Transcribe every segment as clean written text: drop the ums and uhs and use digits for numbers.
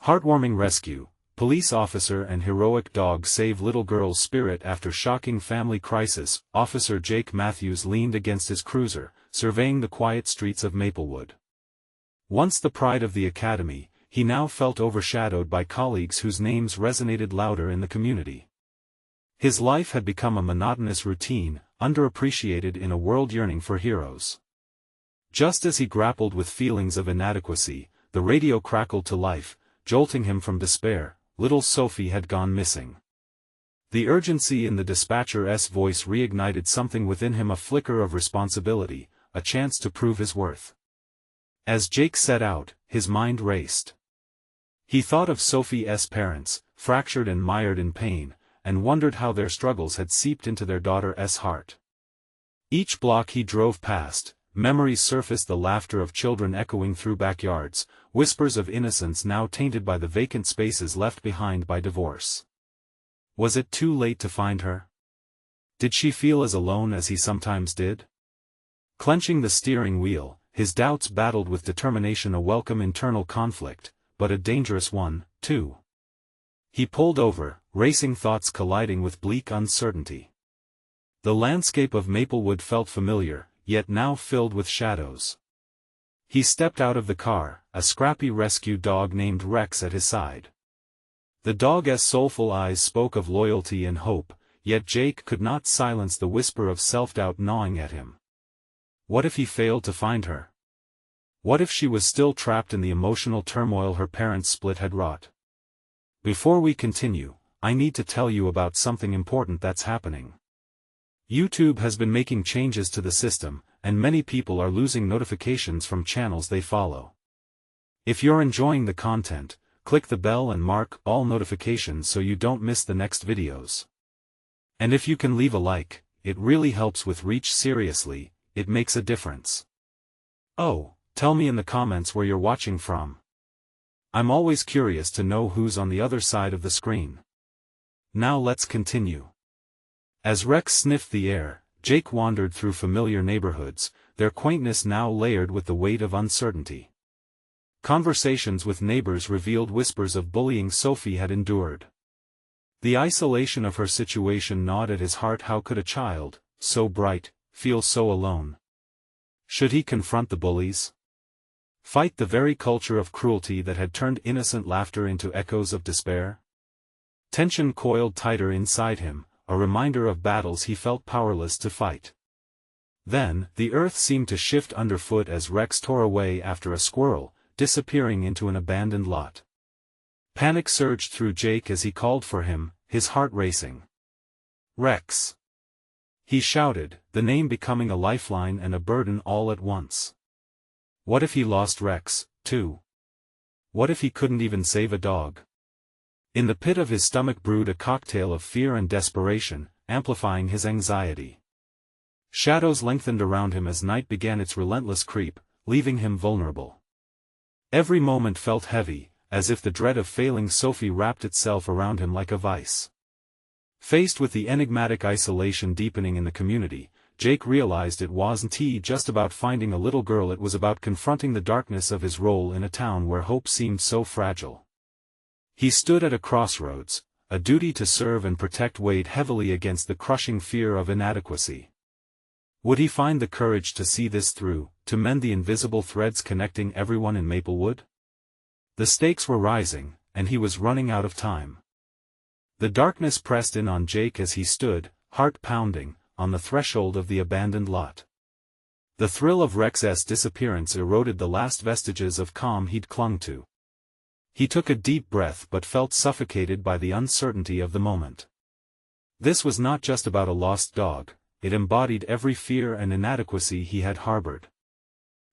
Heartwarming rescue. Police officer and heroic dog save little girl's spirit after shocking family crisis. Officer Jake Matthews leaned against his cruiser, surveying the quiet streets of Maplewood. Once the pride of the academy, he now felt overshadowed by colleagues whose names resonated louder in the community. His life had become a monotonous routine, underappreciated in a world yearning for heroes. Just as he grappled with feelings of inadequacy, the radio crackled to life, jolting him from despair. Little Sophie had gone missing. The urgency in the dispatcher's voice reignited something within him, a flicker of responsibility, a chance to prove his worth. As Jake set out, his mind raced. He thought of Sophie's parents, fractured and mired in pain, and wondered how their struggles had seeped into their daughter's heart. Each block he drove past, memories surfaced, the laughter of children echoing through backyards, whispers of innocence now tainted by the vacant spaces left behind by divorce. Was it too late to find her? Did she feel as alone as he sometimes did? Clenching the steering wheel, his doubts battled with determination, a welcome internal conflict, but a dangerous one, too. He pulled over, racing thoughts colliding with bleak uncertainty. The landscape of Maplewood felt familiar, yet now filled with shadows. He stepped out of the car, a scrappy rescue dog named Rex at his side. The dog's soulful eyes spoke of loyalty and hope, yet Jake could not silence the whisper of self-doubt gnawing at him. What if he failed to find her? What if she was still trapped in the emotional turmoil her parents' split had wrought? Before we continue, I need to tell you about something important that's happening. YouTube has been making changes to the system, and many people are losing notifications from channels they follow. If you're enjoying the content, click the bell and mark all notifications so you don't miss the next videos. And if you can leave a like, it really helps with reach. Seriously, it makes a difference. Oh, tell me in the comments where you're watching from. I'm always curious to know who's on the other side of the screen. Now let's continue. As Rex sniffed the air, Jake wandered through familiar neighborhoods, their quaintness now layered with the weight of uncertainty. Conversations with neighbors revealed whispers of bullying Sophie had endured. The isolation of her situation gnawed at his heart. How could a child, so bright, feel so alone? Should he confront the bullies? Fight the very culture of cruelty that had turned innocent laughter into echoes of despair? Tension coiled tighter inside him, a reminder of battles he felt powerless to fight. Then, the earth seemed to shift underfoot as Rex tore away after a squirrel, disappearing into an abandoned lot. Panic surged through Jake as he called for him, his heart racing. Rex! He shouted, the name becoming a lifeline and a burden all at once. What if he lost Rex, too? What if he couldn't even save a dog? In the pit of his stomach brewed a cocktail of fear and desperation, amplifying his anxiety. Shadows lengthened around him as night began its relentless creep, leaving him vulnerable. Every moment felt heavy, as if the dread of failing Sophie wrapped itself around him like a vice. Faced with the enigmatic isolation deepening in the community, Jake realized it wasn't just about finding a little girl. It was about confronting the darkness of his role in a town where hope seemed so fragile. He stood at a crossroads, a duty to serve and protect weighed heavily against the crushing fear of inadequacy. Would he find the courage to see this through, to mend the invisible threads connecting everyone in Maplewood? The stakes were rising, and he was running out of time. The darkness pressed in on Jake as he stood, heart pounding, on the threshold of the abandoned lot. The thrill of Rex's disappearance eroded the last vestiges of calm he'd clung to. He took a deep breath but felt suffocated by the uncertainty of the moment. This was not just about a lost dog, it embodied every fear and inadequacy he had harbored.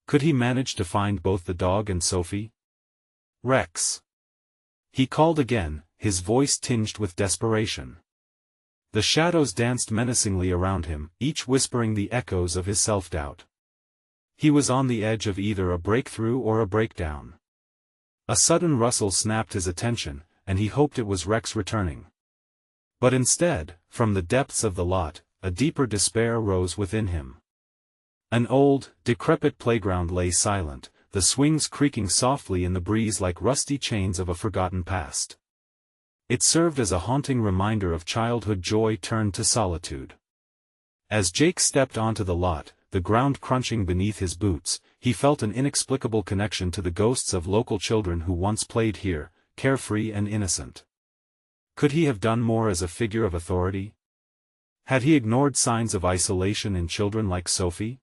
Could he manage to find both the dog and Sophie? Rex! He called again, his voice tinged with desperation. The shadows danced menacingly around him, each whispering the echoes of his self-doubt. He was on the edge of either a breakthrough or a breakdown. A sudden rustle snapped his attention, and he hoped it was Rex returning. But instead, from the depths of the lot, a deeper despair rose within him. An old, decrepit playground lay silent, the swings creaking softly in the breeze like rusty chains of a forgotten past. It served as a haunting reminder of childhood joy turned to solitude. As Jake stepped onto the lot, the ground crunching beneath his boots, he felt an inexplicable connection to the ghosts of local children who once played here, carefree and innocent. Could he have done more as a figure of authority? Had he ignored signs of isolation in children like Sophie?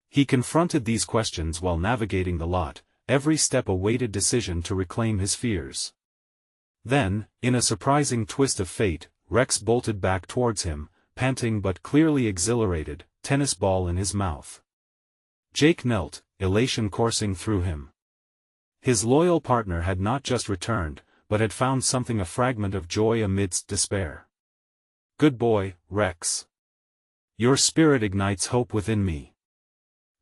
He confronted these questions while navigating the lot, every step a weighted decision to reclaim his fears. Then, in a surprising twist of fate, Rex bolted back towards him, panting but clearly exhilarated, tennis ball in his mouth. Jake knelt, elation coursing through him. His loyal partner had not just returned, but had found something, a fragment of joy amidst despair. Good boy, Rex. Your spirit ignites hope within me.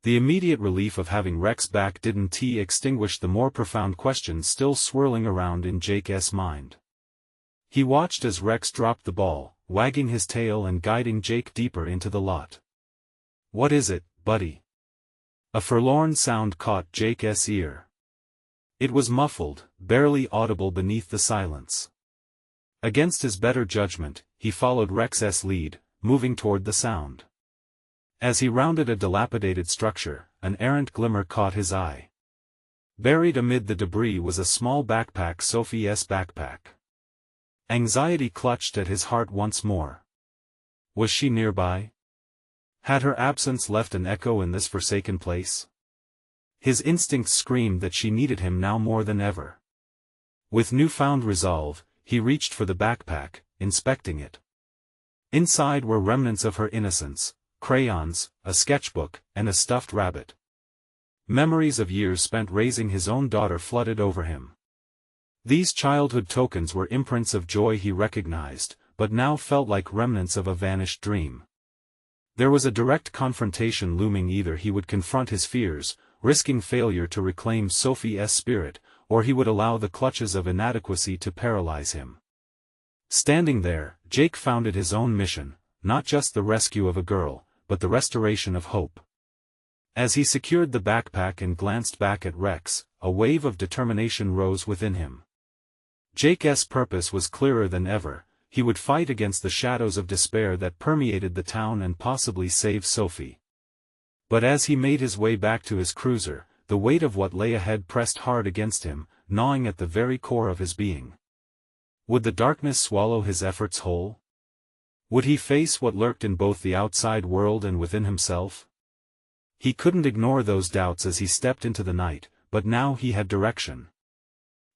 The immediate relief of having Rex back didn't extinguish the more profound questions still swirling around in Jake's mind. He watched as Rex dropped the ball, wagging his tail and guiding Jake deeper into the lot. What is it, buddy? A forlorn sound caught Jake's ear. It was muffled, barely audible beneath the silence. Against his better judgment, he followed Rex's lead, moving toward the sound. As he rounded a dilapidated structure, an errant glimmer caught his eye. Buried amid the debris was a small backpack, Sophie's backpack. Anxiety clutched at his heart once more. Was she nearby? Had her absence left an echo in this forsaken place? His instincts screamed that she needed him now more than ever. With newfound resolve, he reached for the backpack, inspecting it. Inside were remnants of her innocence, crayons, a sketchbook, and a stuffed rabbit. Memories of years spent raising his own daughter flooded over him. These childhood tokens were imprints of joy he recognized, but now felt like remnants of a vanished dream. There was a direct confrontation looming: either he would confront his fears, risking failure to reclaim Sophie's spirit, or he would allow the clutches of inadequacy to paralyze him. Standing there, Jake found it his own mission, not just the rescue of a girl, but the restoration of hope. As he secured the backpack and glanced back at Rex, a wave of determination rose within him. Jake's purpose was clearer than ever: he would fight against the shadows of despair that permeated the town and possibly save Sophie. But as he made his way back to his cruiser, the weight of what lay ahead pressed hard against him, gnawing at the very core of his being. Would the darkness swallow his efforts whole? Would he face what lurked in both the outside world and within himself? He couldn't ignore those doubts as he stepped into the night, but now he had direction.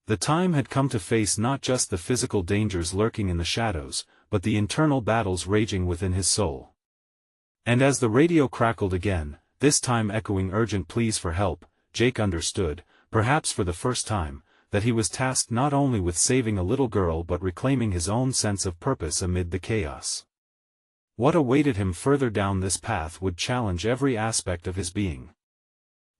The time had come to face not just the physical dangers lurking in the shadows, but the internal battles raging within his soul. And as the radio crackled again, this time echoing urgent pleas for help, Jake understood, perhaps for the first time, that he was tasked not only with saving a little girl but reclaiming his own sense of purpose amid the chaos. What awaited him further down this path would challenge every aspect of his being.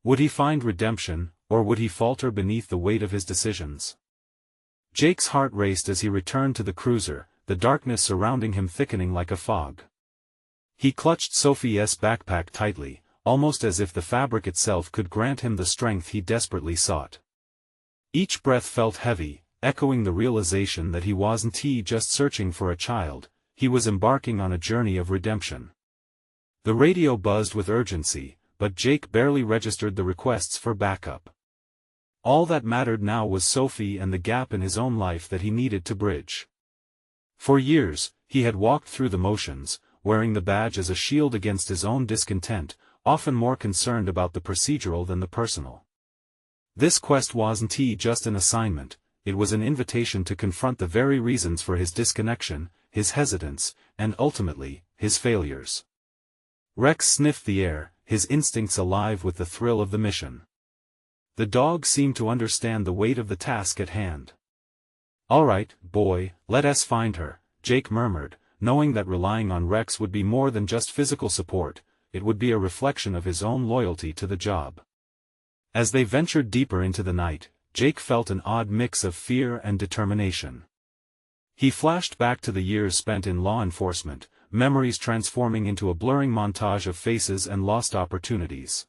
Would he find redemption, or would he falter beneath the weight of his decisions? Jake's heart raced as he returned to the cruiser, the darkness surrounding him thickening like a fog. He clutched Sophie's backpack tightly, almost as if the fabric itself could grant him the strength he desperately sought. Each breath felt heavy, echoing the realization that he wasn't just searching for a child, he was embarking on a journey of redemption. The radio buzzed with urgency, but Jake barely registered the requests for backup. All that mattered now was Sophie and the gap in his own life that he needed to bridge. For years, he had walked through the motions, wearing the badge as a shield against his own discontent, often more concerned about the procedural than the personal. This quest wasn't just an assignment, it was an invitation to confront the very reasons for his disconnection, his hesitance, and ultimately, his failures. Rex sniffed the air, his instincts alive with the thrill of the mission. The dog seemed to understand the weight of the task at hand. "All right, boy, let us find her," Jake murmured, knowing that relying on Rex would be more than just physical support, it would be a reflection of his own loyalty to the job. As they ventured deeper into the night, Jake felt an odd mix of fear and determination. He flashed back to the years spent in law enforcement, memories transforming into a blurring montage of faces and lost opportunities.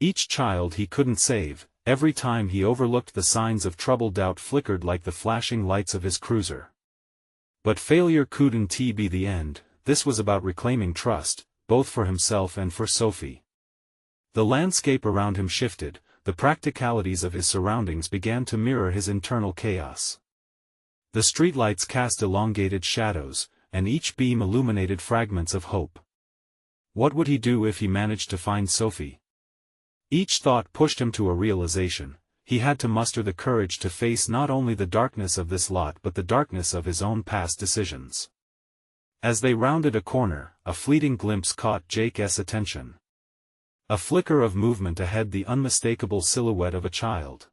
Each child he couldn't save, every time he overlooked the signs of trouble, doubt flickered like the flashing lights of his cruiser. But failure couldn't be the end. This was about reclaiming trust, both for himself and for Sophie. The landscape around him shifted, the practicalities of his surroundings began to mirror his internal chaos. The streetlights cast elongated shadows, and each beam illuminated fragments of hope. What would he do if he managed to find Sophie? Each thought pushed him to a realization. He had to muster the courage to face not only the darkness of this lot but the darkness of his own past decisions. As they rounded a corner, a fleeting glimpse caught Jake's attention. A flicker of movement ahead, the unmistakable silhouette of a child.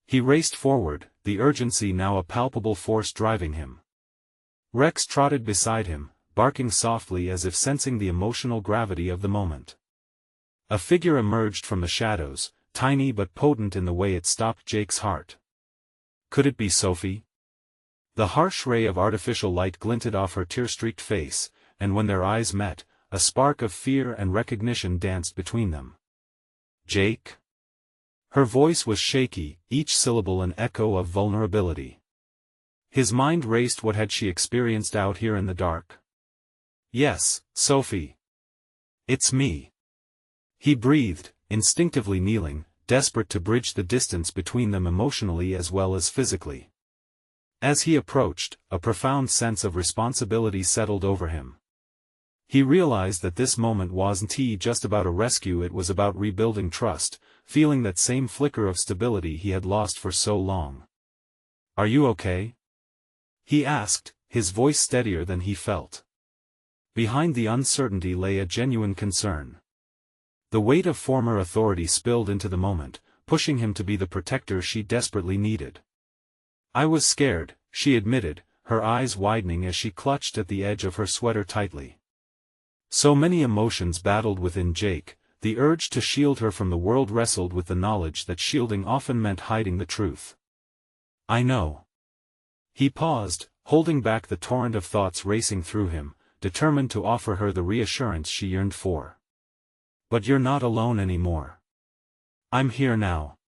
He raced forward, the urgency now a palpable force driving him. Rex trotted beside him, barking softly as if sensing the emotional gravity of the moment. A figure emerged from the shadows, tiny but potent in the way it stopped Jake's heart. Could it be Sophie? The harsh ray of artificial light glinted off her tear-streaked face, and when their eyes met, a spark of fear and recognition danced between them. Jake? Her voice was shaky, each syllable an echo of vulnerability. His mind raced. What had she experienced out here in the dark? Yes, Sophie. It's me. He breathed, instinctively kneeling, desperate to bridge the distance between them emotionally as well as physically. As he approached, a profound sense of responsibility settled over him. He realized that this moment wasn't just about a rescue, it was about rebuilding trust, feeling that same flicker of stability he had lost for so long. Are you okay? He asked, his voice steadier than he felt. Behind the uncertainty lay a genuine concern. The weight of former authority spilled into the moment, pushing him to be the protector she desperately needed. I was scared, she admitted, her eyes widening as she clutched at the edge of her sweater tightly. So many emotions battled within Jake, the urge to shield her from the world wrestled with the knowledge that shielding often meant hiding the truth. I know. He paused, holding back the torrent of thoughts racing through him, determined to offer her the reassurance she yearned for. But you're not alone anymore. I'm here now.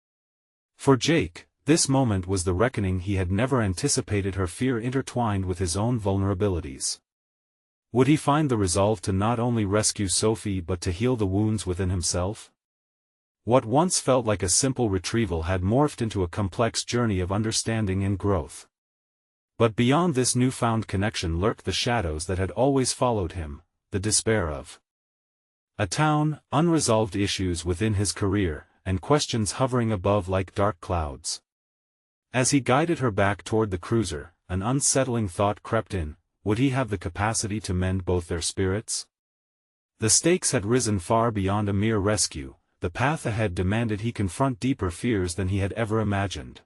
For Jake, this moment was the reckoning he had never anticipated, her fear intertwined with his own vulnerabilities. Would he find the resolve to not only rescue Sophie but to heal the wounds within himself? What once felt like a simple retrieval had morphed into a complex journey of understanding and growth. But beyond this newfound connection lurked the shadows that had always followed him, the despair of a town, unresolved issues within his career, and questions hovering above like dark clouds. As he guided her back toward the cruiser, an unsettling thought crept in. Would he have the capacity to mend both their spirits? The stakes had risen far beyond a mere rescue, the path ahead demanded he confront deeper fears than he had ever imagined.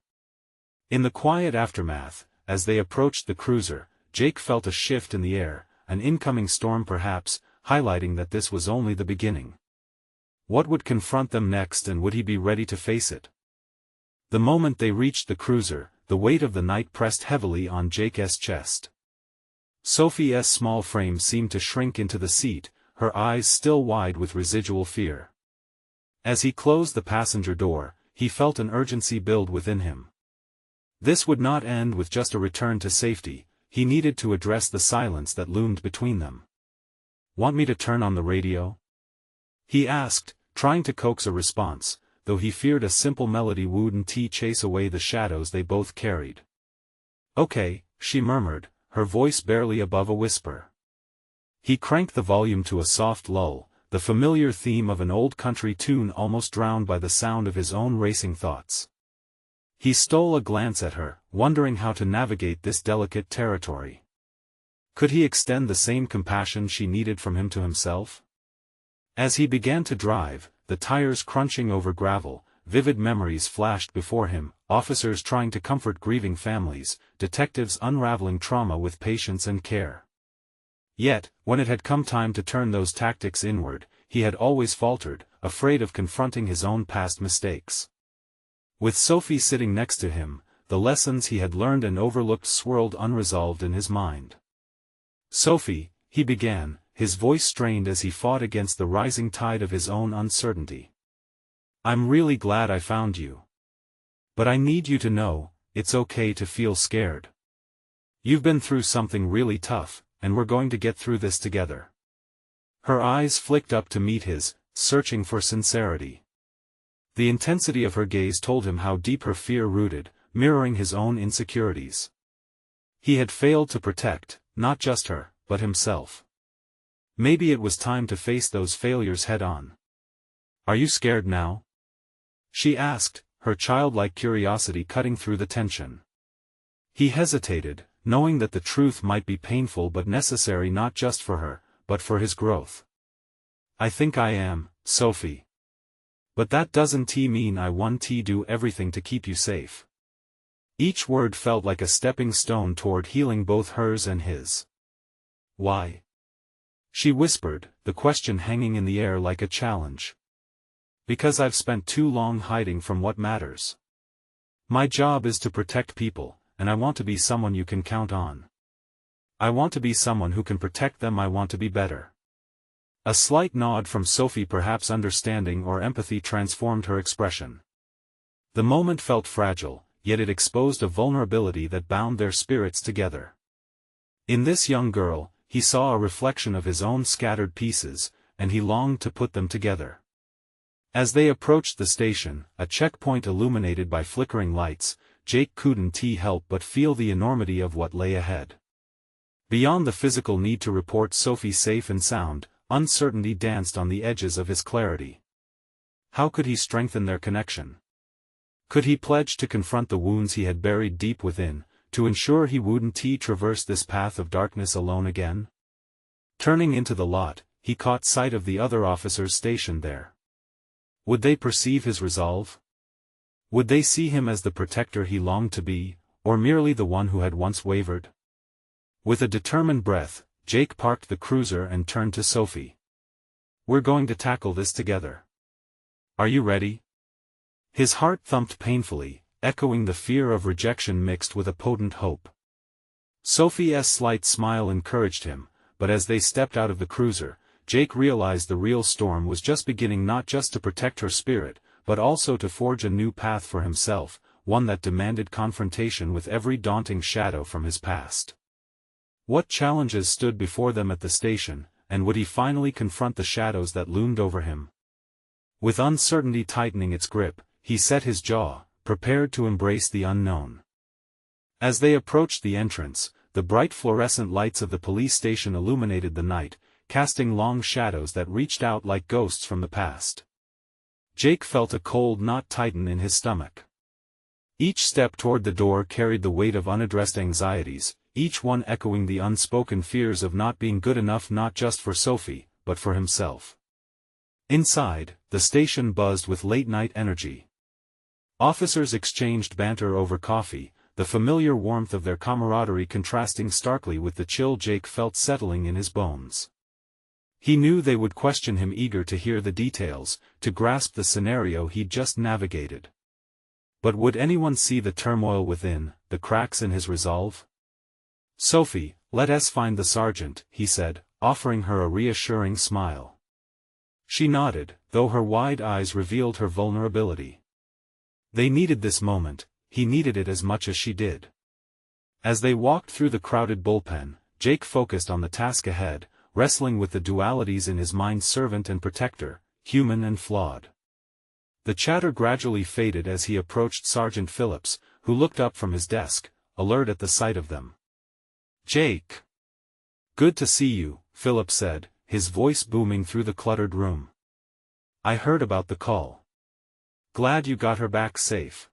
In the quiet aftermath, as they approached the cruiser, Jake felt a shift in the air, an incoming storm perhaps, highlighting that this was only the beginning. What would confront them next, and would he be ready to face it? The moment they reached the cruiser, the weight of the night pressed heavily on Jake's chest. Sophie's small frame seemed to shrink into the seat, her eyes still wide with residual fear. As he closed the passenger door, he felt an urgency build within him. This would not end with just a return to safety, he needed to address the silence that loomed between them. Want me to turn on the radio? He asked, trying to coax a response, though he feared a simple melody wouldn't chase away the shadows they both carried. Okay, she murmured, her voice barely above a whisper. He cranked the volume to a soft lull, the familiar theme of an old country tune almost drowned by the sound of his own racing thoughts. He stole a glance at her, wondering how to navigate this delicate territory. Could he extend the same compassion she needed from him to himself? As he began to drive, the tires crunching over gravel, vivid memories flashed before him, officers trying to comfort grieving families, detectives unraveling trauma with patience and care. Yet, when it had come time to turn those tactics inward, he had always faltered, afraid of confronting his own past mistakes. With Sophie sitting next to him, the lessons he had learned and overlooked swirled unresolved in his mind. Sophie, he began, his voice strained as he fought against the rising tide of his own uncertainty. I'm really glad I found you. But I need you to know, it's okay to feel scared. You've been through something really tough, and we're going to get through this together. Her eyes flicked up to meet his, searching for sincerity. The intensity of her gaze told him how deep her fear rooted, mirroring his own insecurities. He had failed to protect, not just her, but himself. Maybe it was time to face those failures head-on. Are you scared now? She asked, her childlike curiosity cutting through the tension. He hesitated, knowing that the truth might be painful but necessary not just for her, but for his growth. I think I am, Sophie. But that doesn't mean I want to do everything to keep you safe. Each word felt like a stepping stone toward healing both hers and his. Why? She whispered, the question hanging in the air like a challenge. Because I've spent too long hiding from what matters. My job is to protect people, and I want to be someone you can count on. I want to be someone who can protect them. I want to be better. A slight nod from Sophie, perhaps understanding or empathy, transformed her expression. The moment felt fragile, yet it exposed a vulnerability that bound their spirits together. In this young girl, he saw a reflection of his own scattered pieces, and he longed to put them together. As they approached the station, a checkpoint illuminated by flickering lights, Jake couldn't help but feel the enormity of what lay ahead. Beyond the physical need to report Sophie safe and sound, uncertainty danced on the edges of his clarity. How could he strengthen their connection? Could he pledge to confront the wounds he had buried deep within, to ensure he wouldn't traverse this path of darkness alone again? Turning into the lot, he caught sight of the other officers stationed there. Would they perceive his resolve? Would they see him as the protector he longed to be, or merely the one who had once wavered? With a determined breath, Jake parked the cruiser and turned to Sophie. We're going to tackle this together. Are you ready? His heart thumped painfully, echoing the fear of rejection mixed with a potent hope. Sophie's slight smile encouraged him, but as they stepped out of the cruiser, Jake realized the real storm was just beginning, not just to protect her spirit, but also to forge a new path for himself, one that demanded confrontation with every daunting shadow from his past. What challenges stood before them at the station, and would he finally confront the shadows that loomed over him? With uncertainty tightening its grip, he set his jaw, prepared to embrace the unknown. As they approached the entrance, the bright fluorescent lights of the police station illuminated the night, casting long shadows that reached out like ghosts from the past. Jake felt a cold knot tighten in his stomach. Each step toward the door carried the weight of unaddressed anxieties, each one echoing the unspoken fears of not being good enough, not just for Sophie, but for himself. Inside, the station buzzed with late-night energy. Officers exchanged banter over coffee, the familiar warmth of their camaraderie contrasting starkly with the chill Jake felt settling in his bones. He knew they would question him, eager to hear the details, to grasp the scenario he'd just navigated. But would anyone see the turmoil within, the cracks in his resolve? Sophie, let us find the sergeant, he said, offering her a reassuring smile. She nodded, though her wide eyes revealed her vulnerability. They needed this moment, he needed it as much as she did. As they walked through the crowded bullpen, Jake focused on the task ahead, wrestling with the dualities in his mind: servant and protector, human and flawed. The chatter gradually faded as he approached Sergeant Phillips, who looked up from his desk, alert at the sight of them. Jake. Good to see you, Phillips said, his voice booming through the cluttered room. I heard about the call. Glad you got her back safe.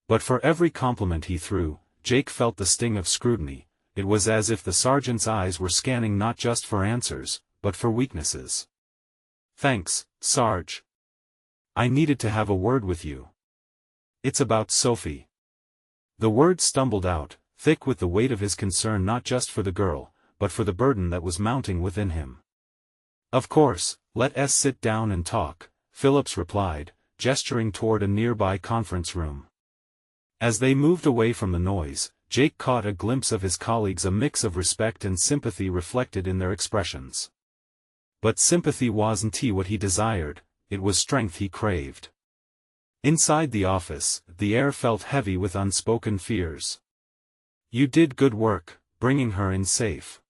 But for every compliment he threw, Jake felt the sting of scrutiny. It was as if the sergeant's eyes were scanning not just for answers, but for weaknesses. Thanks, Sarge. I needed to have a word with you. It's about Sophie. The words stumbled out, thick with the weight of his concern, not just for the girl, but for the burden that was mounting within him. Of course, let us sit down and talk, Phillips replied, gesturing toward a nearby conference room. As they moved away from the noise, Jake caught a glimpse of his colleagues, a mix of respect and sympathy reflected in their expressions. But sympathy wasn't what he desired, it was strength he craved. Inside the office, the air felt heavy with unspoken fears. You did good work, bringing her in safe.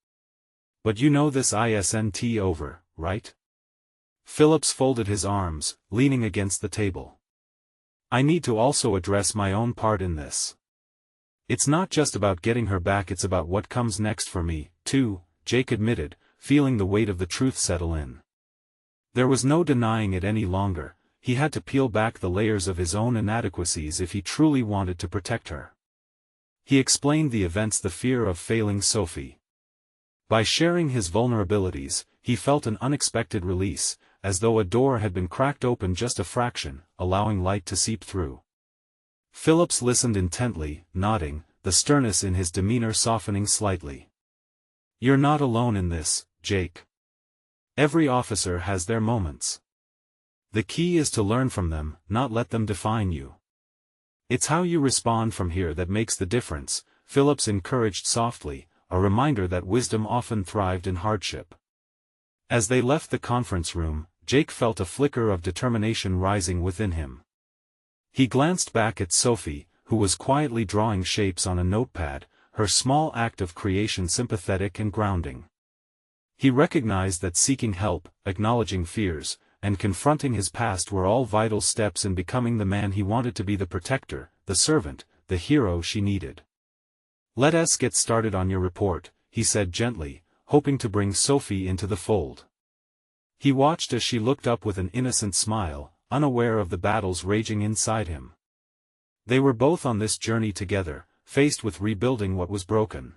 But you know this isn't over, right? Phillips folded his arms, leaning against the table. I need to also address my own part in this. It's not just about getting her back, it's about what comes next for me, too, Jake admitted, feeling the weight of the truth settle in. There was no denying it any longer, he had to peel back the layers of his own inadequacies if he truly wanted to protect her. He explained the events, the fear of failing Sophie. By sharing his vulnerabilities, he felt an unexpected release, as though a door had been cracked open just a fraction, allowing light to seep through. Phillips listened intently, nodding, the sternness in his demeanor softening slightly. You're not alone in this, Jake. Every officer has their moments. The key is to learn from them, not let them define you. It's how you respond from here that makes the difference, Phillips encouraged softly, a reminder that wisdom often thrived in hardship. As they left the conference room, Jake felt a flicker of determination rising within him. He glanced back at Sophie, who was quietly drawing shapes on a notepad, her small act of creation sympathetic and grounding. He recognized that seeking help, acknowledging fears, and confronting his past were all vital steps in becoming the man he wanted to be, the protector, the servant, the hero she needed. Let us get started on your report, he said gently, hoping to bring Sophie into the fold. He watched as she looked up with an innocent smile, unaware of the battles raging inside him. They were both on this journey together, faced with rebuilding what was broken.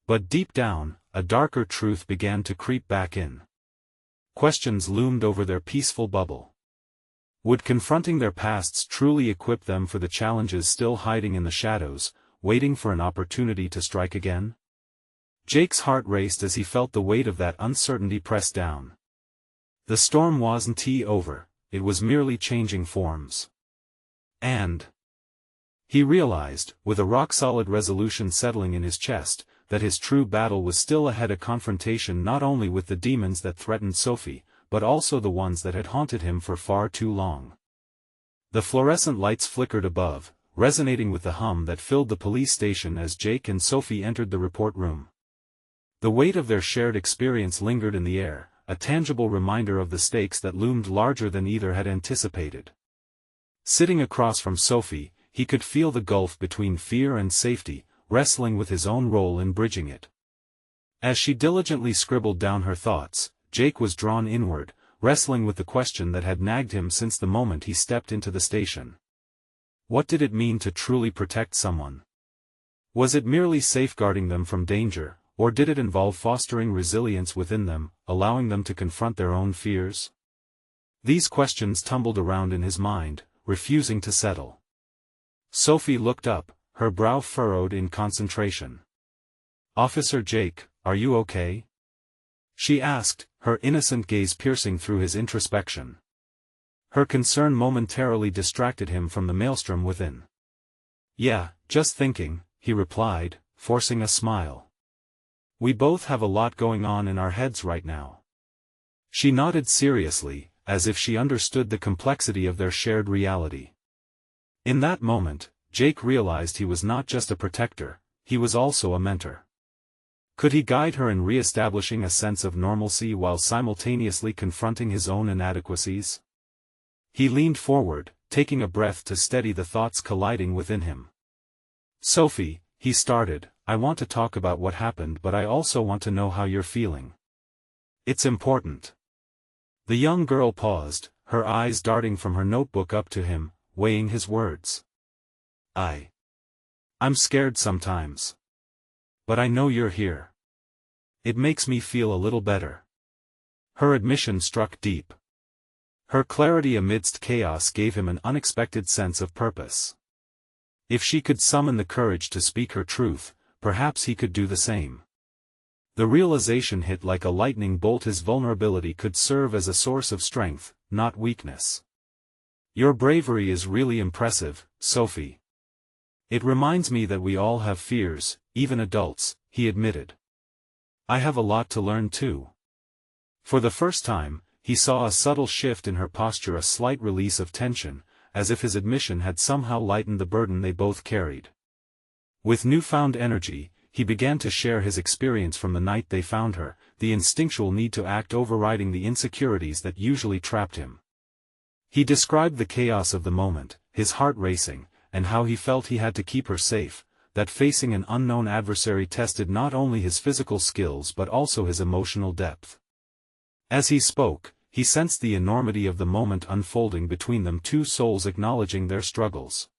But deep down, a darker truth began to creep back in. Questions loomed over their peaceful bubble. Would confronting their pasts truly equip them for the challenges still hiding in the shadows, waiting for an opportunity to strike again? Jake's heart raced as he felt the weight of that uncertainty press down. The storm wasn't over, it was merely changing forms. And he realized, with a rock-solid resolution settling in his chest, that his true battle was still ahead, a confrontation not only with the demons that threatened Sophie, but also the ones that had haunted him for far too long. The fluorescent lights flickered above, resonating with the hum that filled the police station as Jake and Sophie entered the report room. The weight of their shared experience lingered in the air, a tangible reminder of the stakes that loomed larger than either had anticipated. Sitting across from Sophie, he could feel the gulf between fear and safety, wrestling with his own role in bridging it. As she diligently scribbled down her thoughts, Jake was drawn inward, wrestling with the question that had nagged him since the moment he stepped into the station. What did it mean to truly protect someone? Was it merely safeguarding them from danger, or did it involve fostering resilience within them, allowing them to confront their own fears? These questions tumbled around in his mind, refusing to settle. Sophie looked up, her brow furrowed in concentration. Officer Jake, are you okay? She asked, her innocent gaze piercing through his introspection. Her concern momentarily distracted him from the maelstrom within. Yeah, just thinking, he replied, forcing a smile. We both have a lot going on in our heads right now. She nodded seriously, as if she understood the complexity of their shared reality. In that moment, Jake realized he was not just a protector, he was also a mentor. Could he guide her in re-establishing a sense of normalcy while simultaneously confronting his own inadequacies? He leaned forward, taking a breath to steady the thoughts colliding within him. Sophie, he started, I want to talk about what happened, but I also want to know how you're feeling. It's important. The young girl paused, her eyes darting from her notebook up to him, weighing his words. I'm scared sometimes. But I know you're here. It makes me feel a little better. Her admission struck deep. Her clarity amidst chaos gave him an unexpected sense of purpose. If she could summon the courage to speak her truth, perhaps he could do the same. The realization hit like a lightning bolt. His vulnerability could serve as a source of strength, not weakness. Your bravery is really impressive, Sophie. It reminds me that we all have fears, even adults, he admitted. I have a lot to learn too. For the first time, he saw a subtle shift in her posture, a slight release of tension, as if his admission had somehow lightened the burden they both carried. With newfound energy, he began to share his experience from the night they found her, the instinctual need to act overriding the insecurities that usually trapped him. He described the chaos of the moment, his heart racing, and how he felt he had to keep her safe, that facing an unknown adversary tested not only his physical skills but also his emotional depth. As he spoke, he sensed the enormity of the moment unfolding between them, two souls acknowledging their struggles.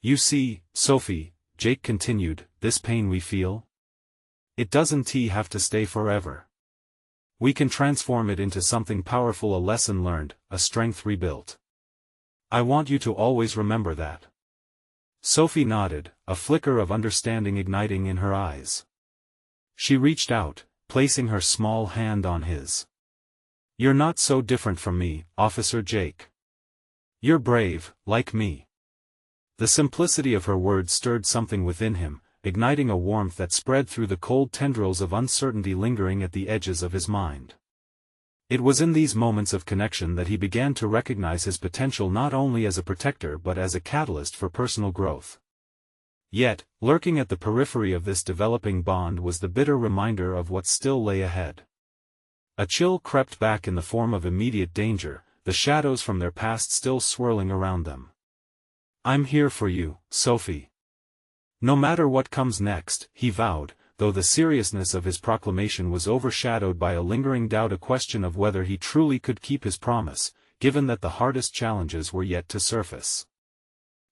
"You see, Sophie," Jake continued, "this pain we feel? It doesn't have to stay forever. We can transform it into something powerful, a lesson learned, a strength rebuilt. I want you to always remember that." Sophie nodded, a flicker of understanding igniting in her eyes. She reached out, placing her small hand on his. "You're not so different from me, Officer Jake. You're brave, like me." The simplicity of her words stirred something within him, igniting a warmth that spread through the cold tendrils of uncertainty lingering at the edges of his mind. It was in these moments of connection that he began to recognize his potential not only as a protector but as a catalyst for personal growth. Yet, lurking at the periphery of this developing bond was the bitter reminder of what still lay ahead. A chill crept back in the form of immediate danger, the shadows from their past still swirling around them. "I'm here for you, Sophie. No matter what comes next," he vowed, though the seriousness of his proclamation was overshadowed by a lingering doubt, a question of whether he truly could keep his promise, given that the hardest challenges were yet to surface.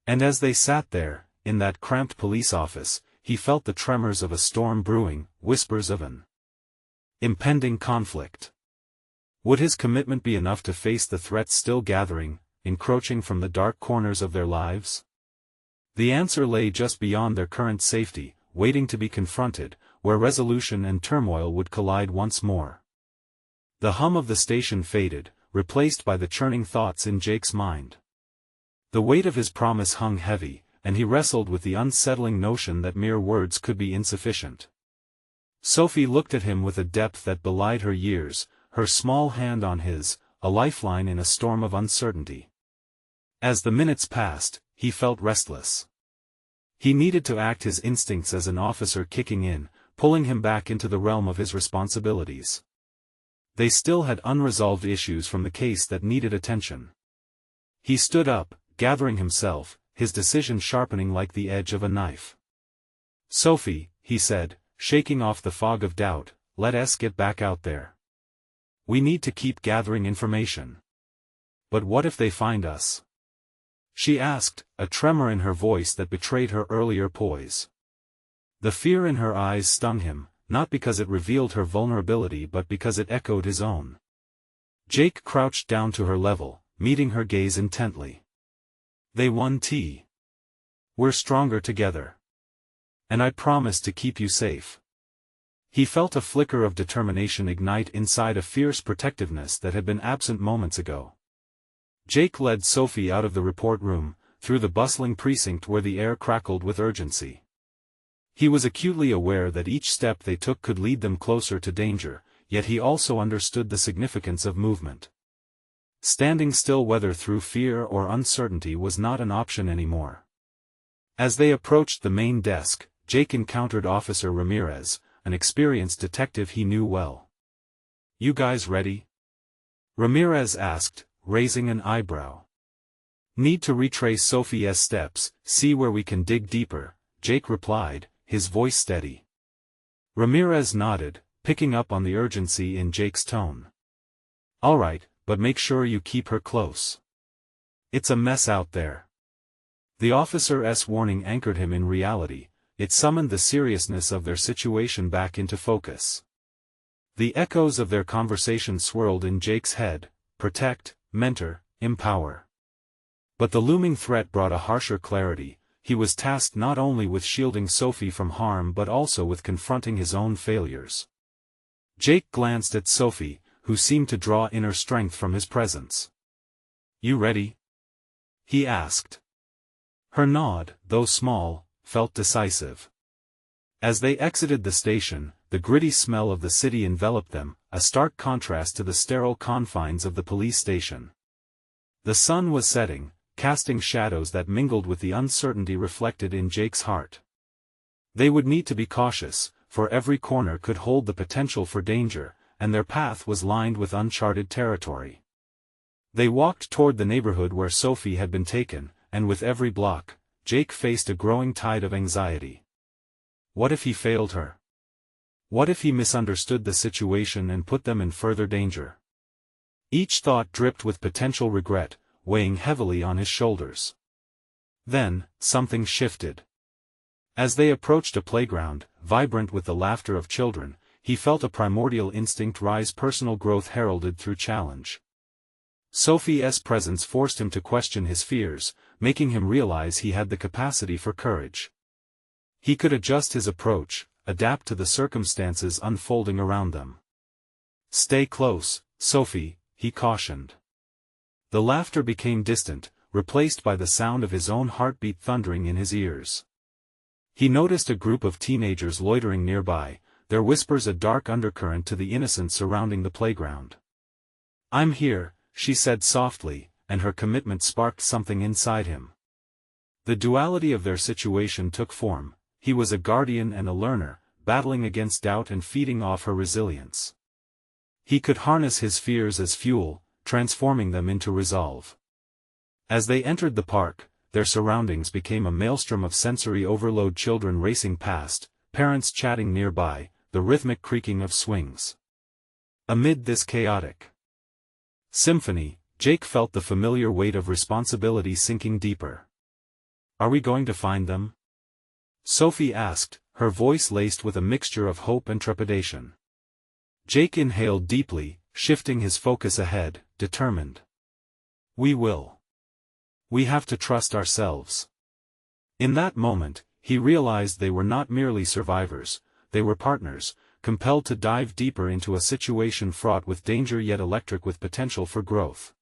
And as they sat there, in that cramped police office, he felt the tremors of a storm brewing, whispers of an impending conflict. Would his commitment be enough to face the threats still gathering, encroaching from the dark corners of their lives? The answer lay just beyond their current safety, waiting to be confronted, where resolution and turmoil would collide once more. The hum of the station faded, replaced by the churning thoughts in Jake's mind. The weight of his promise hung heavy, and he wrestled with the unsettling notion that mere words could be insufficient. Sophie looked at him with a depth that belied her years, her small hand on his, a lifeline in a storm of uncertainty. As the minutes passed, he felt restless. He needed to act, his instincts as an officer kicking in, pulling him back into the realm of his responsibilities. They still had unresolved issues from the case that needed attention. He stood up, gathering himself, his decision sharpening like the edge of a knife. "Sophie," he said, shaking off the fog of doubt, "let us get back out there. We need to keep gathering information." "But what if they find us?" she asked, a tremor in her voice that betrayed her earlier poise. The fear in her eyes stung him, not because it revealed her vulnerability but because it echoed his own. Jake crouched down to her level, meeting her gaze intently. "They won. We're stronger together. And I promise to keep you safe." He felt a flicker of determination ignite inside, a fierce protectiveness that had been absent moments ago. Jake led Sophie out of the report room, through the bustling precinct where the air crackled with urgency. He was acutely aware that each step they took could lead them closer to danger, yet he also understood the significance of movement. Standing still, whether through fear or uncertainty, was not an option anymore. As they approached the main desk, Jake encountered Officer Ramirez, an experienced detective he knew well. "You guys ready?" Ramirez asked, raising an eyebrow. "Need to retrace Sophie's steps, see where we can dig deeper," Jake replied, his voice steady. Ramirez nodded, picking up on the urgency in Jake's tone. "All right, but make sure you keep her close. It's a mess out there." The officer's warning anchored him in reality. It summoned the seriousness of their situation back into focus. The echoes of their conversation swirled in Jake's head: protect, mentor, empower. But the looming threat brought a harsher clarity. He was tasked not only with shielding Sophie from harm but also with confronting his own failures. Jake glanced at Sophie, who seemed to draw inner strength from his presence. "You ready?" he asked. Her nod, though small, felt decisive. As they exited the station, the gritty smell of the city enveloped them, a stark contrast to the sterile confines of the police station. The sun was setting, casting shadows that mingled with the uncertainty reflected in Jake's heart. They would need to be cautious, for every corner could hold the potential for danger, and their path was lined with uncharted territory. They walked toward the neighborhood where Sophie had been taken, and with every block, Jake faced a growing tide of anxiety. What if he failed her? What if he misunderstood the situation and put them in further danger? Each thought dripped with potential regret, weighing heavily on his shoulders. Then, something shifted. As they approached a playground, vibrant with the laughter of children, he felt a primordial instinct rise. Personal growth heralded through challenge. Sophie's presence forced him to question his fears, making him realize he had the capacity for courage. He could adjust his approach, adapt to the circumstances unfolding around them. "Stay close, Sophie," he cautioned. The laughter became distant, replaced by the sound of his own heartbeat thundering in his ears. He noticed a group of teenagers loitering nearby, their whispers a dark undercurrent to the innocence surrounding the playground. "I'm here," she said softly, and her commitment sparked something inside him. The duality of their situation took form. He was a guardian and a learner, battling against doubt and feeding off her resilience. He could harness his fears as fuel, transforming them into resolve. As they entered the park, their surroundings became a maelstrom of sensory overload. Children racing past, parents chatting nearby, the rhythmic creaking of swings. Amid this chaotic symphony, Jake felt the familiar weight of responsibility sinking deeper. "Are we going to find them?" Sophie asked, her voice laced with a mixture of hope and trepidation. Jake inhaled deeply, shifting his focus ahead, determined. "We will. We have to trust ourselves." In that moment, he realized they were not merely survivors, they were partners, compelled to dive deeper into a situation fraught with danger yet electric with potential for growth.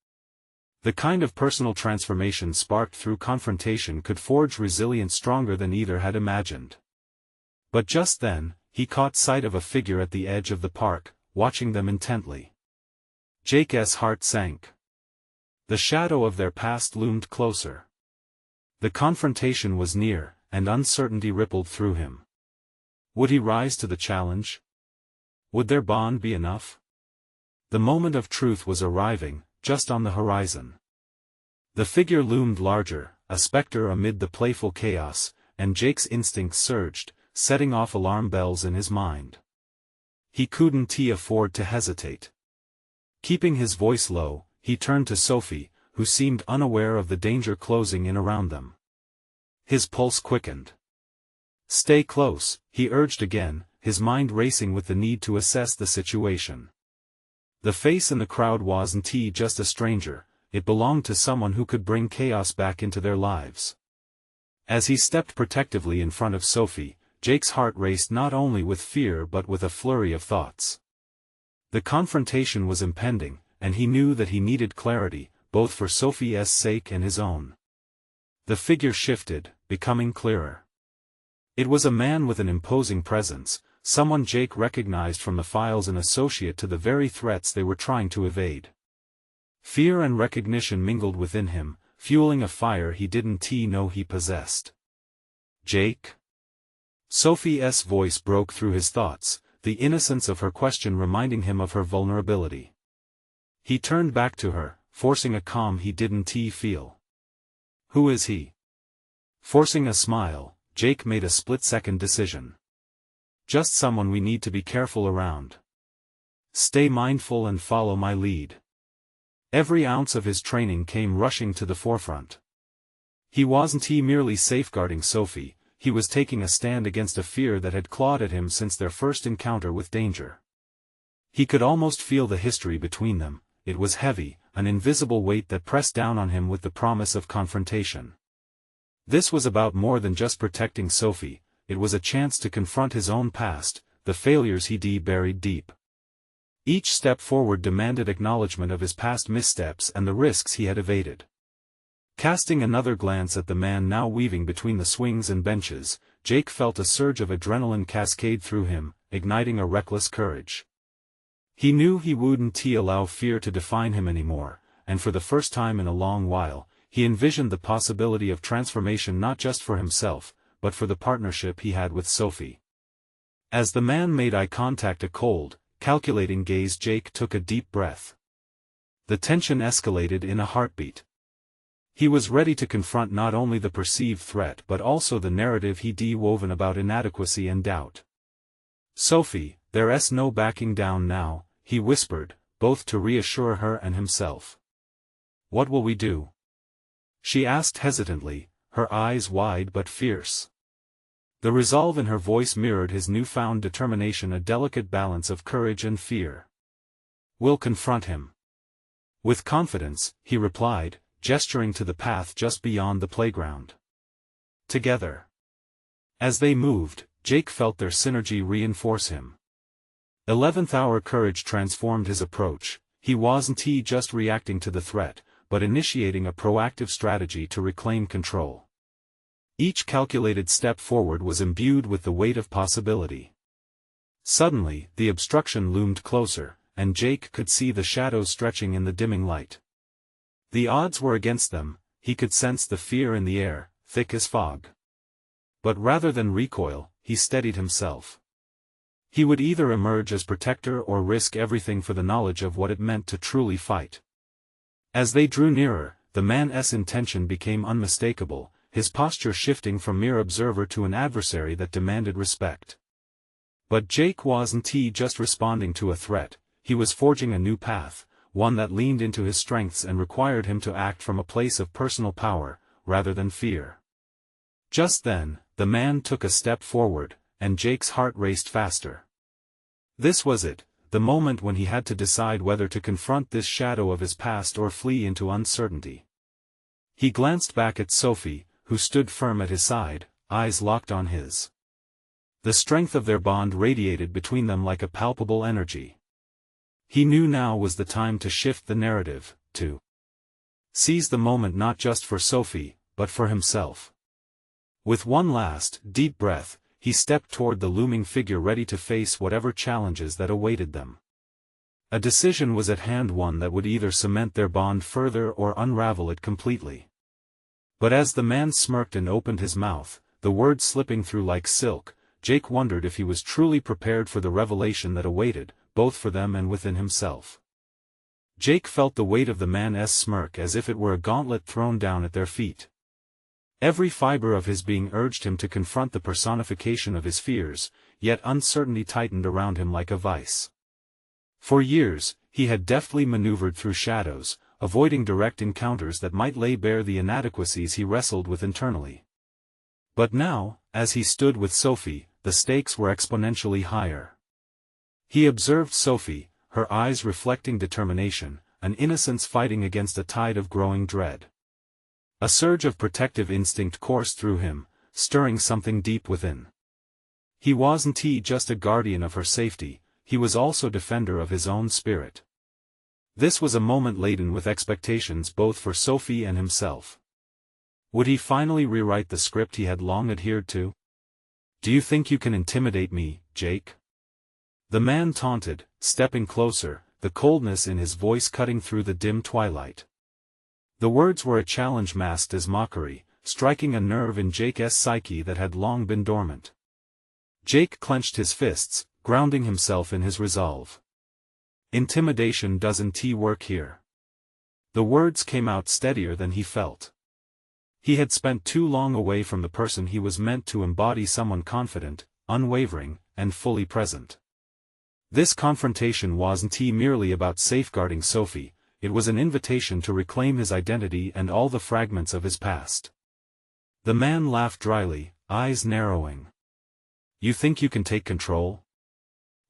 The kind of personal transformation sparked through confrontation could forge resilience stronger than either had imagined. But just then, he caught sight of a figure at the edge of the park, watching them intently. Jake's heart sank. The shadow of their past loomed closer. The confrontation was near, and uncertainty rippled through him. Would he rise to the challenge? Would their bond be enough? The moment of truth was arriving, just on the horizon. The figure loomed larger, a specter amid the playful chaos, and Jake's instincts surged, setting off alarm bells in his mind. He couldn't afford to hesitate. Keeping his voice low, he turned to Sophie, who seemed unaware of the danger closing in around them. His pulse quickened. "Stay close," he urged again, his mind racing with the need to assess the situation. The face in the crowd wasn't just a stranger, it belonged to someone who could bring chaos back into their lives. As he stepped protectively in front of Sophie, Jake's heart raced not only with fear but with a flurry of thoughts. The confrontation was impending, and he knew that he needed clarity, both for Sophie's sake and his own. The figure shifted, becoming clearer. It was a man with an imposing presence, someone Jake recognized from the files, an associate to the very threats they were trying to evade. Fear and recognition mingled within him, fueling a fire he didn't know he possessed. "Jake?" Sophie's voice broke through his thoughts, the innocence of her question reminding him of her vulnerability. He turned back to her, forcing a calm he didn't feel. "Who is he?" Forcing a smile, Jake made a split-second decision. "Just someone we need to be careful around. Stay mindful and follow my lead." Every ounce of his training came rushing to the forefront. He wasn't merely safeguarding Sophie, he was taking a stand against a fear that had clawed at him since their first encounter with danger. He could almost feel the history between them, it was heavy, an invisible weight that pressed down on him with the promise of confrontation. This was about more than just protecting Sophie, it was a chance to confront his own past, the failures he'd buried deep. Each step forward demanded acknowledgement of his past missteps and the risks he had evaded. Casting another glance at the man now weaving between the swings and benches, Jake felt a surge of adrenaline cascade through him, igniting a reckless courage. He knew he wouldn't allow fear to define him anymore, and for the first time in a long while, he envisioned the possibility of transformation not just for himself, but for the partnership he had with Sophie. As the man made eye contact, a cold, calculating gaze, Jake took a deep breath. The tension escalated in a heartbeat. He was ready to confront not only the perceived threat but also the narrative he'd woven about inadequacy and doubt. "Sophie, there's no backing down now," he whispered, both to reassure her and himself. "What will we do?" she asked hesitantly, her eyes wide but fierce. The resolve in her voice mirrored his newfound determination, a delicate balance of courage and fear. "We'll confront him." With confidence, he replied, gesturing to the path just beyond the playground. Together. As they moved, Jake felt their synergy reinforce him. 11th-hour courage transformed his approach. He wasn't just reacting to the threat, but initiating a proactive strategy to reclaim control. Each calculated step forward was imbued with the weight of possibility. Suddenly, the obstruction loomed closer, and Jake could see the shadows stretching in the dimming light. The odds were against them. He could sense the fear in the air, thick as fog. But rather than recoil, he steadied himself. He would either emerge as protector or risk everything for the knowledge of what it meant to truly fight. As they drew nearer, the man's intention became unmistakable, his posture shifting from mere observer to an adversary that demanded respect. But Jake wasn't just responding to a threat, he was forging a new path, one that leaned into his strengths and required him to act from a place of personal power, rather than fear. Just then, the man took a step forward, and Jake's heart raced faster. This was it, the moment when he had to decide whether to confront this shadow of his past or flee into uncertainty. He glanced back at Sophie, who stood firm at his side, eyes locked on his. The strength of their bond radiated between them like a palpable energy. He knew now was the time to shift the narrative, to seize the moment not just for Sophie, but for himself. With one last, deep breath, he stepped toward the looming figure, ready to face whatever challenges that awaited them. A decision was at hand, one that would either cement their bond further or unravel it completely. But as the man smirked and opened his mouth, the words slipping through like silk, Jake wondered if he was truly prepared for the revelation that awaited, both for them and within himself. Jake felt the weight of the man's smirk as if it were a gauntlet thrown down at their feet. Every fiber of his being urged him to confront the personification of his fears, yet uncertainty tightened around him like a vice. For years, he had deftly maneuvered through shadows, avoiding direct encounters that might lay bare the inadequacies he wrestled with internally. But now, as he stood with Sophie, the stakes were exponentially higher. He observed Sophie, her eyes reflecting determination, an innocence fighting against a tide of growing dread. A surge of protective instinct coursed through him, stirring something deep within. He wasn't just a guardian of her safety, he was also defender of his own spirit. This was a moment laden with expectations both for Sophie and himself. Would he finally rewrite the script he had long adhered to? "Do you think you can intimidate me, Jake?" The man taunted, stepping closer, the coldness in his voice cutting through the dim twilight. The words were a challenge masked as mockery, striking a nerve in Jake's psyche that had long been dormant. Jake clenched his fists, grounding himself in his resolve. "Intimidation doesn't work here." The words came out steadier than he felt. He had spent too long away from the person he was meant to embody, someone confident, unwavering, and fully present. This confrontation wasn't merely about safeguarding Sophie, it was an invitation to reclaim his identity and all the fragments of his past. The man laughed dryly, eyes narrowing. "You think you can take control?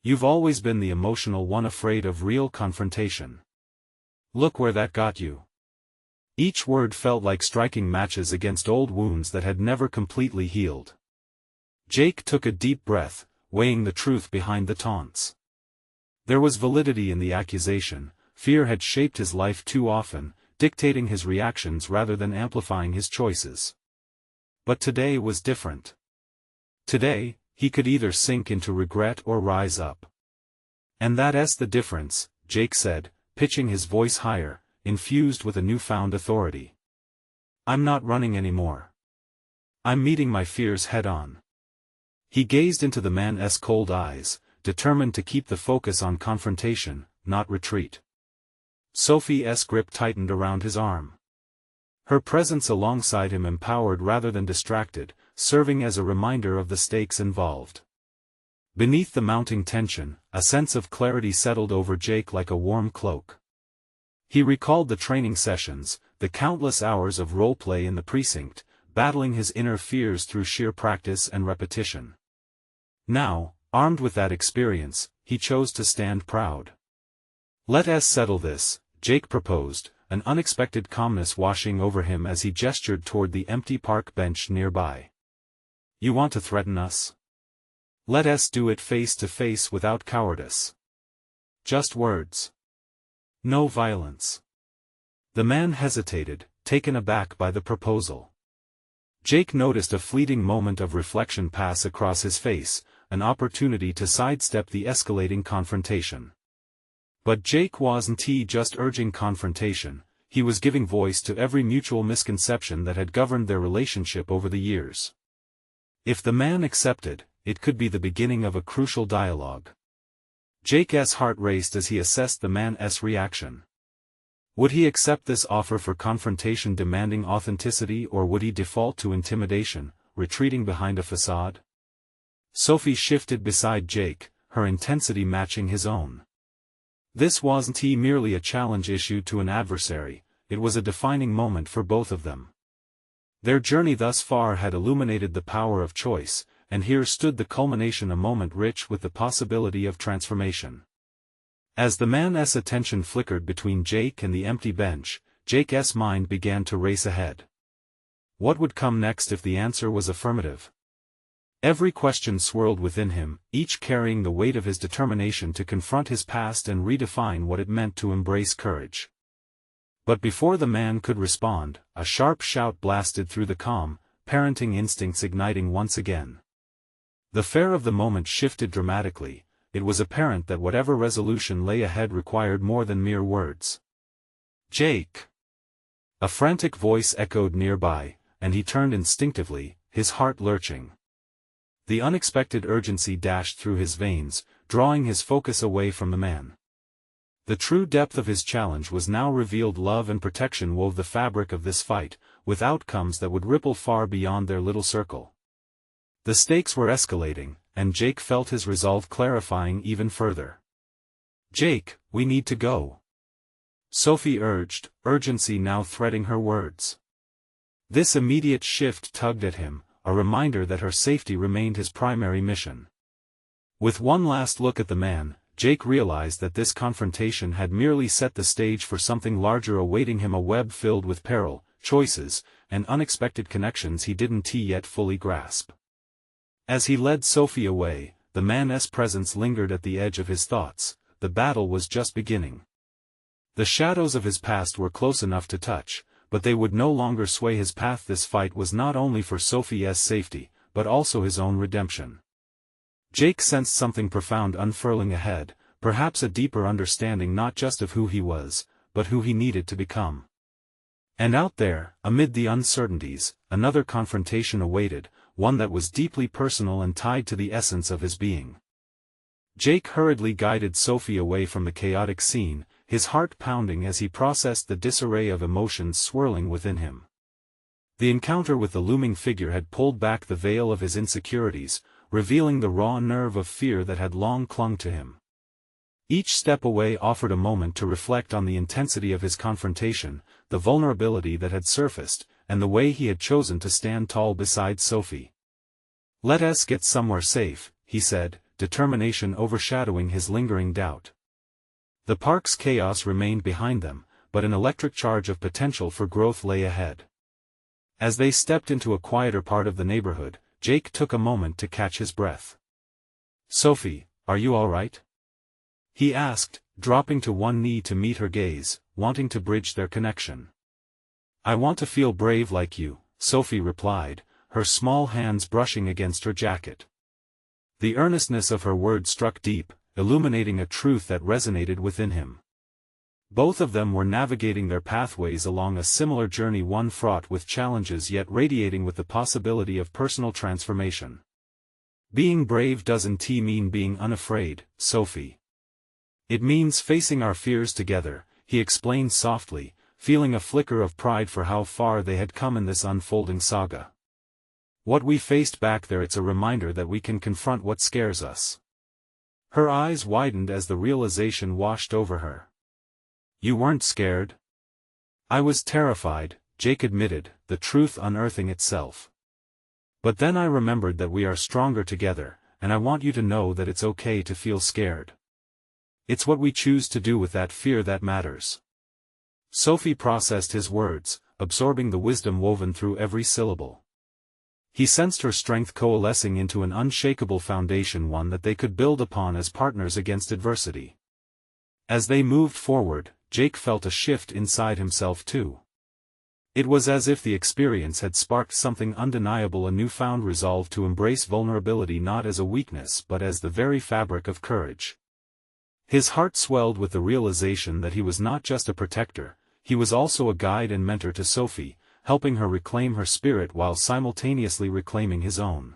You've always been the emotional one, afraid of real confrontation. Look where that got you." Each word felt like striking matches against old wounds that had never completely healed. Jake took a deep breath, weighing the truth behind the taunts. There was validity in the accusation. Fear had shaped his life too often, dictating his reactions rather than amplifying his choices. But today was different. Today, he could either sink into regret or rise up. "And that's the difference," Jake said, pitching his voice higher, infused with a newfound authority. I'm not running anymore. I'm meeting my fears head-on. He gazed into the man's cold eyes, determined to keep the focus on confrontation, not retreat. Sophie's grip tightened around his arm. Her presence alongside him empowered rather than distracted, serving as a reminder of the stakes involved. Beneath the mounting tension, a sense of clarity settled over Jake like a warm cloak. He recalled the training sessions, the countless hours of role-play in the precinct, battling his inner fears through sheer practice and repetition. Now, armed with that experience, he chose to stand proud. "Let us settle this," Jake proposed, an unexpected calmness washing over him as he gestured toward the empty park bench nearby. "You want to threaten us? Let us do it face to face without cowardice. Just words. No violence." The man hesitated, taken aback by the proposal. Jake noticed a fleeting moment of reflection pass across his face, an opportunity to sidestep the escalating confrontation. But Jake wasn't just urging confrontation, he was giving voice to every mutual misconception that had governed their relationship over the years. If the man accepted, it could be the beginning of a crucial dialogue. Jake's heart raced as he assessed the man's reaction. Would he accept this offer for confrontation demanding authenticity, or would he default to intimidation, retreating behind a facade? Sophie shifted beside Jake, her intensity matching his own. This wasn't merely a challenge issued to an adversary, it was a defining moment for both of them. Their journey thus far had illuminated the power of choice, and here stood the culmination, a moment rich with the possibility of transformation. As the man's attention flickered between Jake and the empty bench, Jake's mind began to race ahead. What would come next if the answer was affirmative? Every question swirled within him, each carrying the weight of his determination to confront his past and redefine what it meant to embrace courage. But before the man could respond, a sharp shout blasted through the calm, parenting instincts igniting once again. The fare of the moment shifted dramatically. It was apparent that whatever resolution lay ahead required more than mere words. "Jake!" A frantic voice echoed nearby, and he turned instinctively, his heart lurching. The unexpected urgency dashed through his veins, drawing his focus away from the man. The true depth of his challenge was now revealed. Love and protection wove the fabric of this fight, with outcomes that would ripple far beyond their little circle. The stakes were escalating, and Jake felt his resolve clarifying even further. "Jake, we need to go," Sophie urged, urgency now threading her words. This immediate shift tugged at him, a reminder that her safety remained his primary mission. With one last look at the man, Jake realized that this confrontation had merely set the stage for something larger awaiting him, a web filled with peril, choices, and unexpected connections he didn't yet fully grasp. As he led Sophie away, the man's presence lingered at the edge of his thoughts. The battle was just beginning. The shadows of his past were close enough to touch, but they would no longer sway his path. This fight was not only for Sophie's safety, but also his own redemption. Jake sensed something profound unfurling ahead, perhaps a deeper understanding not just of who he was, but who he needed to become. And out there, amid the uncertainties, another confrontation awaited, one that was deeply personal and tied to the essence of his being. Jake hurriedly guided Sophie away from the chaotic scene, his heart pounding as he processed the disarray of emotions swirling within him. The encounter with the looming figure had pulled back the veil of his insecurities, revealing the raw nerve of fear that had long clung to him. Each step away offered a moment to reflect on the intensity of his confrontation, the vulnerability that had surfaced, and the way he had chosen to stand tall beside Sophie. "Let us get somewhere safe," he said, determination overshadowing his lingering doubt. The park's chaos remained behind them, but an electric charge of potential for growth lay ahead. As they stepped into a quieter part of the neighborhood, Jake took a moment to catch his breath. "Sophie, are you all right?" he asked, dropping to one knee to meet her gaze, wanting to bridge their connection. "I want to feel brave like you," Sophie replied, her small hands brushing against her jacket. The earnestness of her words struck deep, illuminating a truth that resonated within him. Both of them were navigating their pathways along a similar journey, one fraught with challenges yet radiating with the possibility of personal transformation. Being brave doesn't mean being unafraid, Sophie. It means facing our fears together, he explained softly, feeling a flicker of pride for how far they had come in this unfolding saga. What we faced back there, it's a reminder that we can confront what scares us. Her eyes widened as the realization washed over her. You weren't scared? I was terrified, Jake admitted, the truth unearthing itself. But then I remembered that we are stronger together, and I want you to know that it's okay to feel scared. It's what we choose to do with that fear that matters. Sophie processed his words, absorbing the wisdom woven through every syllable. He sensed her strength coalescing into an unshakable foundation, one that they could build upon as partners against adversity. As they moved forward, Jake felt a shift inside himself too. It was as if the experience had sparked something undeniable, a newfound resolve to embrace vulnerability not as a weakness but as the very fabric of courage. His heart swelled with the realization that he was not just a protector, he was also a guide and mentor to Sophie, helping her reclaim her spirit while simultaneously reclaiming his own.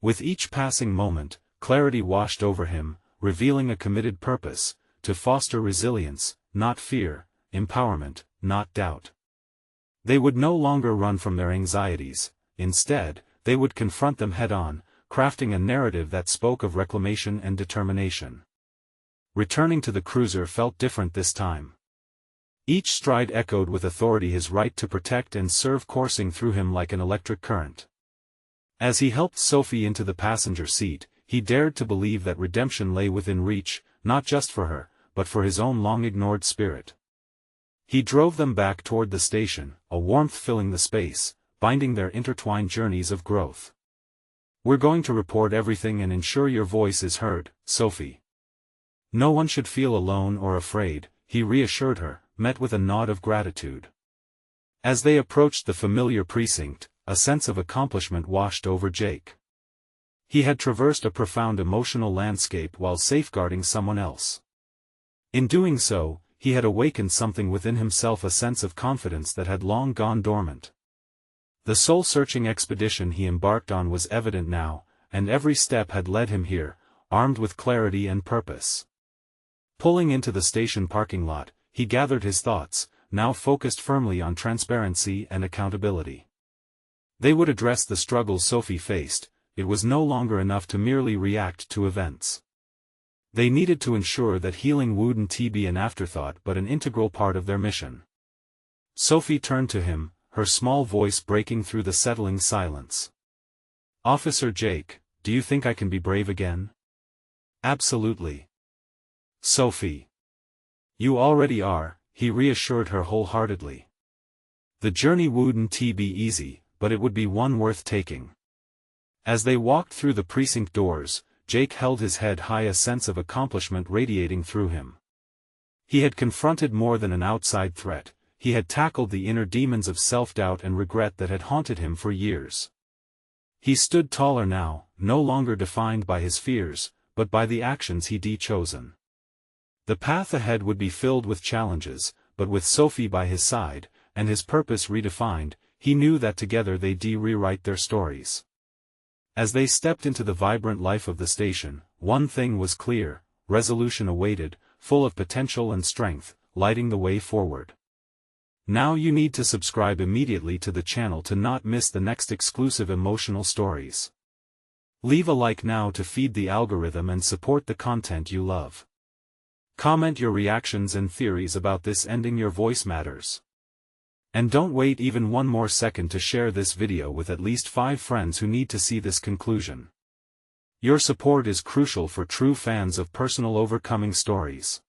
With each passing moment, clarity washed over him, revealing a committed purpose, to foster resilience, not fear, empowerment, not doubt. They would no longer run from their anxieties, instead, they would confront them head-on, crafting a narrative that spoke of reclamation and determination. Returning to the cruiser felt different this time. Each stride echoed with authority, his right to protect and serve coursing through him like an electric current. As he helped Sophie into the passenger seat, he dared to believe that redemption lay within reach, not just for her, but for his own long-ignored spirit. He drove them back toward the station, a warmth filling the space, binding their intertwined journeys of growth. We're going to report everything and ensure your voice is heard, Sophie. No one should feel alone or afraid, he reassured her, met with a nod of gratitude. As they approached the familiar precinct, a sense of accomplishment washed over Jake. He had traversed a profound emotional landscape while safeguarding someone else. In doing so, he had awakened something within himself, a sense of confidence that had long gone dormant. The soul-searching expedition he embarked on was evident now, and every step had led him here, armed with clarity and purpose. Pulling into the station parking lot, he gathered his thoughts, now focused firmly on transparency and accountability. They would address the struggles Sophie faced. It was no longer enough to merely react to events. They needed to ensure that healing wouldn't be an afterthought but an integral part of their mission. Sophie turned to him, her small voice breaking through the settling silence. Officer Jake, do you think I can be brave again? Absolutely. Sophie. You already are, he reassured her wholeheartedly. The journey wouldn't be easy, but it would be one worth taking. As they walked through the precinct doors, Jake held his head high, a sense of accomplishment radiating through him. He had confronted more than an outside threat, he had tackled the inner demons of self-doubt and regret that had haunted him for years. He stood taller now, no longer defined by his fears, but by the actions he'd chosen. The path ahead would be filled with challenges, but with Sophie by his side, and his purpose redefined, he knew that together they'd rewrite their stories. As they stepped into the vibrant life of the station, one thing was clear: resolution awaited, full of potential and strength, lighting the way forward. Now you need to subscribe immediately to the channel to not miss the next exclusive emotional stories. Leave a like now to feed the algorithm and support the content you love. Comment your reactions and theories about this ending. Your voice matters. And don't wait even one more second to share this video with at least 5 friends who need to see this conclusion. Your support is crucial for true fans of personal overcoming stories.